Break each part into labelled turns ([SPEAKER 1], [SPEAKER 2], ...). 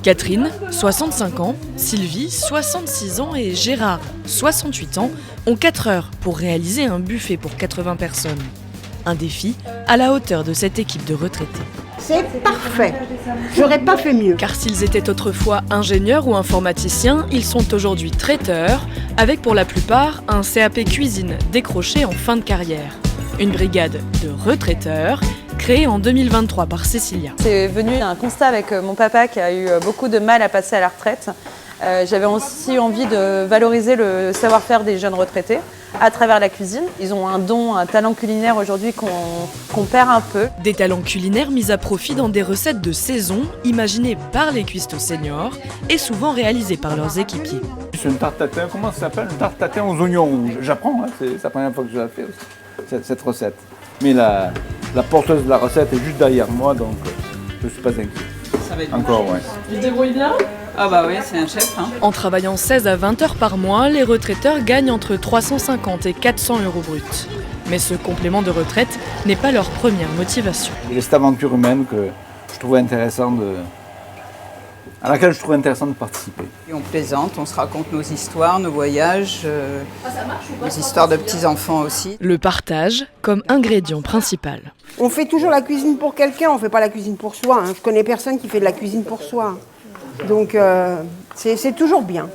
[SPEAKER 1] Catherine, 65 ans, Sylvie, 66 ans et Gérard, 68 ans, ont 4 heures pour réaliser un buffet pour 80 personnes. Un défi à la hauteur de cette équipe de retraités.
[SPEAKER 2] C'est parfait. J'aurais pas fait mieux.
[SPEAKER 1] Car s'ils étaient autrefois ingénieurs ou informaticiens, ils sont aujourd'hui traiteurs, avec pour la plupart un CAP cuisine décroché en fin de carrière. Une brigade de retraiteurs créée en 2023 par Cécilia.
[SPEAKER 3] C'est venu d'un constat avec mon papa qui a eu beaucoup de mal à passer à la retraite. J'avais aussi envie de valoriser le savoir-faire des jeunes retraités à travers la cuisine. Ils ont un don, un talent culinaire aujourd'hui qu'on perd un peu.
[SPEAKER 1] Des talents culinaires mis à profit dans des recettes de saison, imaginées par les cuistots seniors et souvent réalisées par leurs équipiers.
[SPEAKER 4] C'est une tarte tatin, comment ça s'appelle? Une tarte tatin aux oignons rouges. J'apprends, hein, c'est la première fois que je la fais aussi, cette recette. Mais la porteuse de la recette est juste derrière moi, donc je ne suis pas inquiet.
[SPEAKER 5] Ça va être
[SPEAKER 4] encore, ouais.
[SPEAKER 5] Tu te débrouilles bien? Ah bah oui, c'est un chef. Hein.
[SPEAKER 1] En travaillant 16 à 20 heures par mois, les retraiteurs gagnent entre 350 et 400 euros bruts. Mais ce complément de retraite n'est pas leur première motivation.
[SPEAKER 4] J'ai cette aventure humaine à laquelle je trouve intéressant de participer.
[SPEAKER 5] Et on plaisante, on se raconte nos histoires, nos voyages, nos histoires de petits-enfants aussi.
[SPEAKER 1] Le partage comme ingrédient principal.
[SPEAKER 2] On fait toujours la cuisine pour quelqu'un, on fait pas la cuisine pour soi. Hein. Je connais personne qui fait de la cuisine pour soi. Donc c'est toujours bien.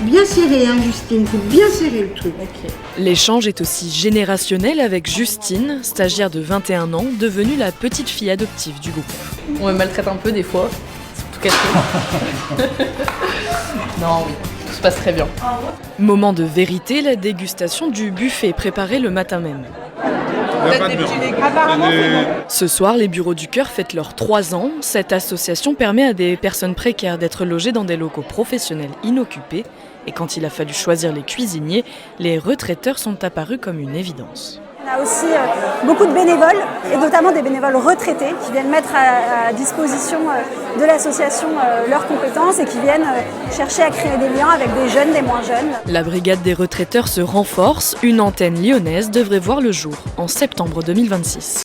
[SPEAKER 2] Bien serré, hein, Justine, faut bien serrer le truc. Okay.
[SPEAKER 1] L'échange est aussi générationnel avec Justine, stagiaire de 21 ans, devenue la petite fille adoptive du groupe.
[SPEAKER 6] On me maltraite un peu des fois, surtout Catherine. Non, oui, tout se passe très bien.
[SPEAKER 1] Moment de vérité, la dégustation du buffet préparé le matin même. Ce soir, les Bureaux du Cœur fêtent leurs 3 ans. Cette association permet à des personnes précaires d'être logées dans des locaux professionnels inoccupés. Et quand il a fallu choisir les cuisiniers, les retraiteurs sont apparus comme une évidence.
[SPEAKER 7] On a aussi beaucoup de bénévoles, et notamment des bénévoles retraités, qui viennent mettre à disposition de l'association leurs compétences et qui viennent chercher à créer des liens avec des jeunes, des moins jeunes.
[SPEAKER 1] La brigade des retraiteurs se renforce. Une antenne lyonnaise devrait voir le jour en septembre 2026.